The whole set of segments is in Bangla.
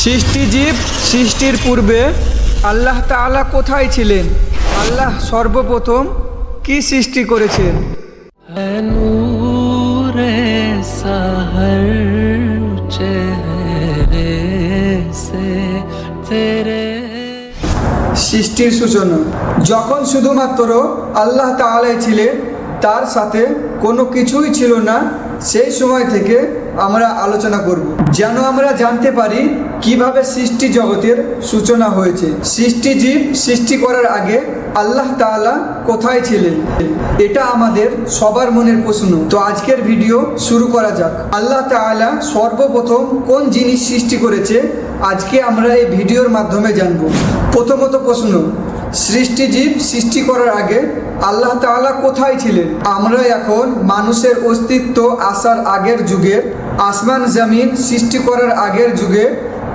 সৃষ্টিজীব সৃষ্টির পূর্বে আল্লাহ তাআলা কোথায় ছিলেন? আল্লাহ সর্বপ্রথম কি সৃষ্টি করেছেন? সৃষ্টির সূচনা যখন শুধুমাত্র আল্লাহ তাআলাই ছিলেন, তার সাথে কোনো কিছুই ছিল না, সেই সময় থেকে আমরা আলোচনা করব, যেন আমরা জানতে পারি কিভাবে সৃষ্টি জগতের সূচনা হয়েছে। সৃষ্টিজীব সৃষ্টি করার আগে আল্লাহ তাআলা কোথায় ছিলেন? এটা আমাদের সবার মনের প্রশ্ন। তো আজকের ভিডিও শুরু করা যাক। আল্লাহ তাআলা সর্বপ্রথম কোন জিনিস সৃষ্টি করেছে আজকে আমরা এই ভিডিওর মাধ্যমে জানব। প্রথমত প্রশ্ন, সৃষ্টিজীব সৃষ্টি করার আগে আল্লাহ তাআলা কোথায় ছিলেন? আমরা এখন মানুষের অস্তিত্ব আসার আগের যুগের, আসমান জমিন সৃষ্টি করার আগের যুগে,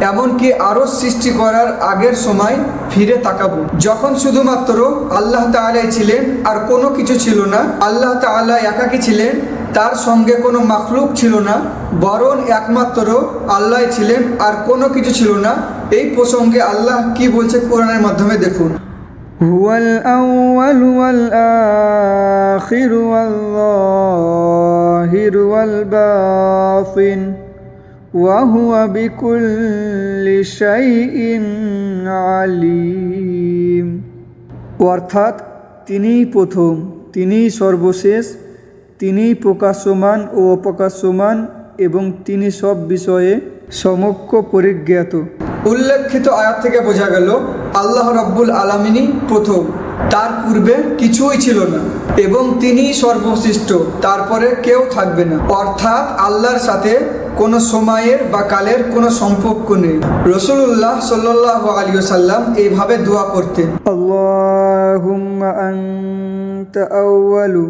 এমনকি আরশ সৃষ্টি করার আগের সময় ফিরে তাকাবো, যখন শুধুমাত্র আল্লাহ তাআলাই ছিলেন আর কোনো কিছু ছিল না। আল্লাহ তাআলা একাকী ছিলেন, তার সঙ্গে কোনো মাখলুক ছিল না, বরং একমাত্র আল্লাহ ছিলেন আর কোনো কিছু ছিল না। এই প্রসঙ্গে আল্লাহ কি বলছে কোরআনের মাধ্যমে দেখুন। হুয়াল আউয়ালু ওয়াল আখিরু ওয়াল যাহিরু ওয়াল বাতিন ওয়া হুয়া বিকুল্লি শাইইন আলিম। অর্থাৎ তিনিই প্রথম, তিনিই সর্বশেষ, তিনিই প্রকাশ্যমান ও অপ্রকাশ্যমান এবং তিনি সব বিষয়ে সমক্ষ পরিজ্ঞাত। উল্লেখিত আয়াত থেকে বোঝা গেল আল্লাহ রাব্বুল আলামিনই প্রথম, তার পূর্বে কিছুই ছিল না এবং তিনিই সর্বশ্রেষ্ঠ, তারপরে কেউ থাকবে না। অর্থাৎ আল্লাহর সাথে কোনো সময়ের বা কালের কোনো সম্পর্ক নেই। রাসূলুল্লাহ সাল্লাল্লাহু আলাইহি ওয়াসাল্লাম এইভাবে দোয়া করতেন, আল্লাহুম্মা আনতা আউয়ালু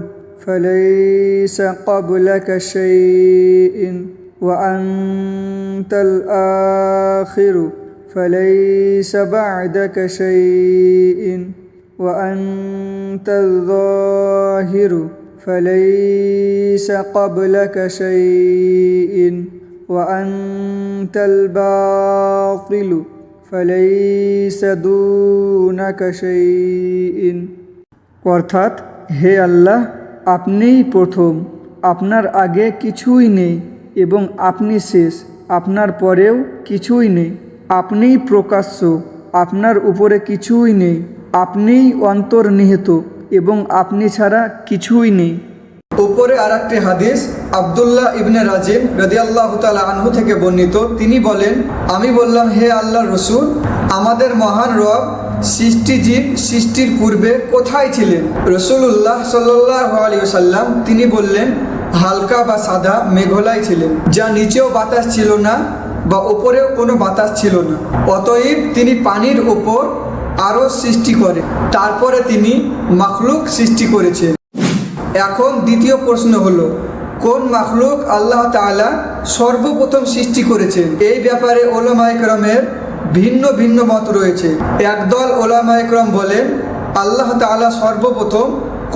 ফালাইসা ক্বাবলাকা শাইইন ওয়া আনতাল আখিরু ফালাইসা বা'দাকা শাইইন ওয়া আনতাল যাহিরু ফালাইসা ক্বাবলাকা শাইইন ওয়া আনতাল বাতিলু ফালাইসা দুনাকা শাইইন। অর্থাৎ, হে আল্লাহ, আপনিই প্রথম, আপনার আগে কিছুই নেই এবং আপনি শেষ, আপনার পরেও কিছুই নেই। আপনিই প্রকাশ্য, আপনার উপরে কিছুই নেই। আপনিই অন্তর্নিহিত এবং আপনি ছাড়া কিছুই নেই। উপরে আরেকটি হাদিস আব্দুল্লাহ ইবনে রাজিব রাদিয়াল্লাহু তাআলা আনহু থেকে বর্ণিত। তিনি বলেন, আমি বললাম, হে আল্লাহর রাসূল, আমাদের মহান রব সৃষ্টিজীব সৃষ্টির পূর্বে কোথায় ছিলেন? রাসূলুল্লাহ সাল্লাল্লাহু আলাইহি ওয়াসাল্লাম তিনি বললেন, হালকা বা সাদা মেঘলাই ছিলেন, যা নিচেও বাতাস ছিল না বা উপরেও কোনো বাতাস ছিল না। অতএব তিনি পানির উপর আরশ সৃষ্টি করে, তারপরে তিনি মাখলুক সৃষ্টি করেছেন। এখন দ্বিতীয় প্রশ্ন হলো, কোন মাখলুক আল্লাহ তাআলা সর্বপ্রথম সৃষ্টি করেছেন? এই ব্যাপারে উলামায়ে কেরামের ভিন্ন ভিন্ন মত রয়েছে। একদল উলামায়ে কেরাম বলেন আল্লাহ তাআলা সর্বপ্রথম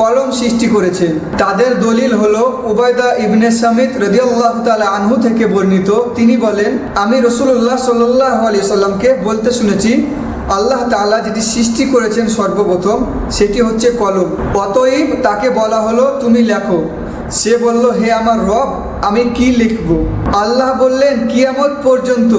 কলম সৃষ্টি করেছেন। তাদের দলিল হলো উবাইদা ইবনে সামিত রাদিয়াল্লাহু তাআলা আনহু থেকে বর্ণিত। তিনি বলেন, আমি রাসূলুল্লাহ সাল্লাল্লাহু আলাইহি ওয়াসাল্লামকে বলতে শুনেছি, আল্লাহ তাআলা যেটি সৃষ্টি করেছেন সর্বপ্রথম সেটি হচ্ছে কলম। অতএব তাকে বলা হলো, তুমি লেখো। সে বলল, হে আমার রব, আমি কি লিখব? আল্লাহ বললেন, কিয়ামত পর্যন্ত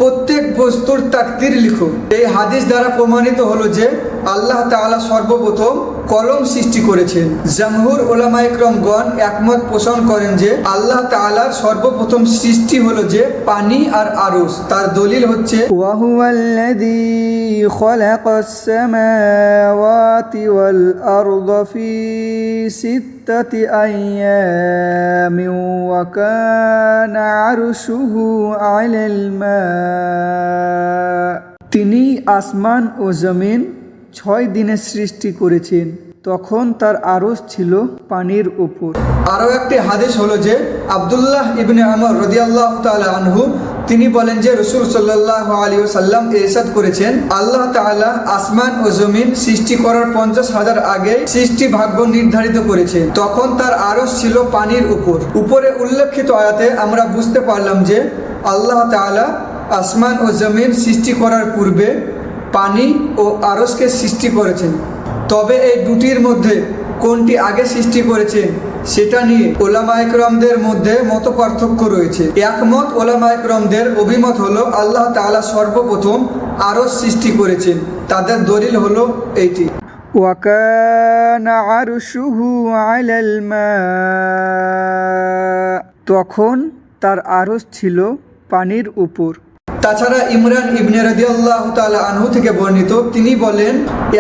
প্রত্যেক বস্তুর তাকদীর লিখো। এই হাদিস দ্বারা প্রমাণিত হলো যে আল্লাহ তাআলা সর্বপ্রথম কলম সৃষ্টি করেছেন। জামহুর উলামায়ে কেরামগণ একমত পোষণ করেন যে আল্লাহ তাআলার সর্বপ্রথম সৃষ্টি হলো যে পানি আর আরশ। তার দলিল হচ্ছে, ওয়া হুয়াল্লাযী খালাকাস সামাওয়াতি ওয়াল আরদা ফি সিত্তাতি আইয়ামিন ওয়া কানা আরশুহু আলাল মা। তিনি আসমান ও জমিন 6 দিনে সৃষ্টি করেছেন, তখন তার আরশ ছিল পানির উপর। আরও একটি হাদিস হলো যে আব্দুল্লাহ ইবনে আমর রাদিয়াল্লাহু তাআলা আনহু তিনি বলেন যে রাসূল সাল্লাল্লাহু আলাইহি ওয়াসাল্লাম ইরশাদ করেছেন, আল্লাহ তাআলা আসমান ও জমিন সৃষ্টি করার 50,000 আগে সৃষ্টি ভাগ্য নির্ধারিত করেছেন, তখন তার আরশ ছিল পানির উপর। উপরে উল্লেখিত আয়াতে আমরা বুঝতে পারলাম যে আল্লাহ তাআলা আসমান ও জমিন সৃষ্টি করার পূর্বে পানি ও আরশকে সৃষ্টি করেছেন। তবে এই দুটির মধ্যে কোনটি আগে সৃষ্টি করেছেন সেটা নিয়ে ওলামায়ে কেরামদের মধ্যে মত পার্থক্য রয়েছে। একমত ওলামায়ে কেরামদের অভিমত হলো আল্লাহ তাআলা সর্বপ্রথম আরশ সৃষ্টি করেছেন। তাদের দলিল হলো এইটি, ওয়াকানা আরশুহু আলাল মা, তখন তার আরশ ছিল পানির উপর। তাছাড়া ইমরান ইবনে রাদিয়াল্লাহু তাআলা আনহু থেকে বর্ণিত, তিনি বলেন,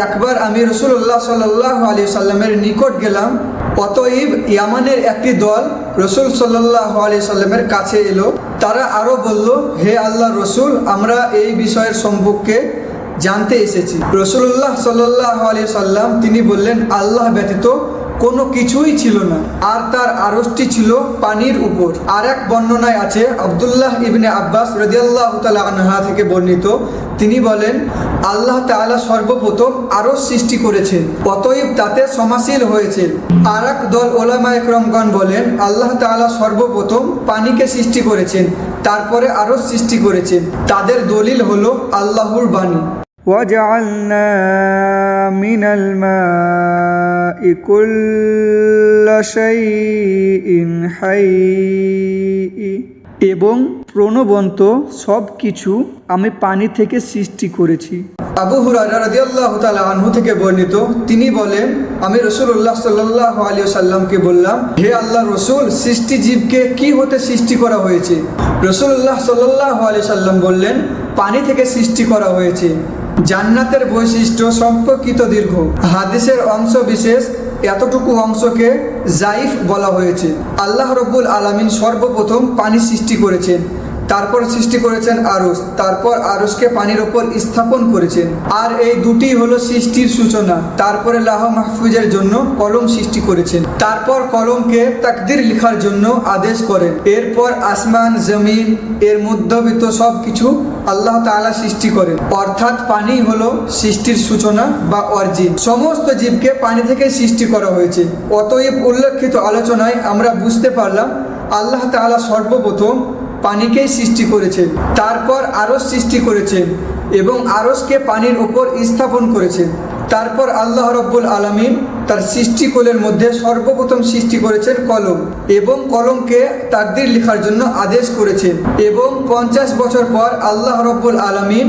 একবার আমি রাসূলুল্লাহ সাল্লাল্লাহু আলাইহি সাল্লামের নিকট গেলাম। অতএব ইয়ামানের একটি দল রাসূল সাল্লাল্লাহু আলাইহি সাল্লামের কাছে এলো। তারা আরো বলল, হে আল্লাহর রাসূল, আমরা এই বিষয়ের সম্পর্কে জানতে এসেছি। রাসূলুল্লাহ সাল্লাল্লাহু আলাইহি সাল্লাম তিনি বললেন, আল্লাহ ব্যতীত কোনো কিছুই ছিল না, আর তার আরশটি ছিল পানির উপর। আর এক বর্ণনায় আছে, আব্দুল্লাহ ইবনে আব্বাস রাদিয়াল্লাহু তাআলা আনহা থেকে বর্ণিত, তিনি বলেন, আল্লাহ তাআলা সর্বপ্রথম আরশ সৃষ্টি করেছেন, অতএব তাতে সমাসীল হয়েছে। আর এক দল ওলামায়ে কেরামগণ বলেন, আল্লাহ তাআলা সর্বপ্রথম পানিকে সৃষ্টি করেছেন, তারপরে আরশ সৃষ্টি করেছেন। তাদের দলিল হলো আল্লাহর বাণী, وَجَعَلْنَا مِنَ الْمَاءِ كُلَّ شَيْءٍ حَيٍّ, এবং প্রাণবন্ত সব কিছু আমি পানি থেকে সৃষ্টি করেছি। আবু হুরায়রা রাদিয়াল্লাহু তাআলা আনহু থেকে বর্ণিত, তিনি বলেন, আমি রাসূলুল্লাহ সাল্লাল্লাহু আলাইহি ওয়াসাল্লামকে বললাম, হে আল্লাহর রাসূল, সৃষ্টি জীবকে কি হতে সৃষ্টি করা হয়েছে? রাসূলুল্লাহ সাল্লাল্লাহু আলাইহি সাল্লাম বললেন, পানি থেকে সৃষ্টি করা হয়েছে। জান্নাতের বৈশিষ্ট্য সম্পর্কিত দীর্ঘ হাদিসের অংশ বিশেষ এতটুকু অংশকে জাইফ বলা হয়েছে। আল্লাহ রাব্বুল আলামিন সর্বপ্রথম পানি সৃষ্টি করেছেন, তারপর সৃষ্টি করেছেন আরশ, তারপর আরশকে পানির উপর স্থাপন করেছেন। আর এই দুটি হলো সৃষ্টির সূচনা। তারপরে লাহ মাহফুজের জন্য কলম সৃষ্টি করেছেন, তারপর কলমকে তাকদির লেখার জন্য আদেশ করেন। এরপর আসমান জমিন এর মধ্যবিত্ত সব কিছু আল্লাহ তাআলা সৃষ্টি করেন, অর্থাৎ পানি হলো সৃষ্টির সূচনা বা অরিজিন। সমস্ত জীবকে পানি থেকে সৃষ্টি করা হয়েছে। অতএব উল্লেখিত আলোচনায় আমরা বুঝতে পারলাম আল্লাহ তাআলা সর্বপ্রথম পানিকেই সৃষ্টি করেছেন, তারপর আরশ সৃষ্টি করেছেন এবং আরশকে পানির উপর স্থাপন করেছেন। তারপর আল্লাহ রাব্বুল আলামিন তার সৃষ্টিকুলের মধ্যে সর্বপ্রথম সৃষ্টি করেছেন কলম, এবং কলমকে তাকদীর লেখার জন্য আদেশ করেছেন। এবং 50 বছর পর আল্লাহ রাব্বুল আলামিন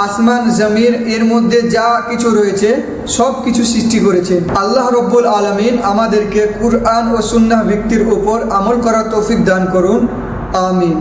আসমান জমিন এর মধ্যে যা কিছু রয়েছে সব কিছু সৃষ্টি করেছেন। আল্লাহ রাব্বুল আলামিন আমাদেরকে কুরআন ও সুন্নাহ ভিত্তির উপর আমল করার তৌফিক দান করুন। আমিন।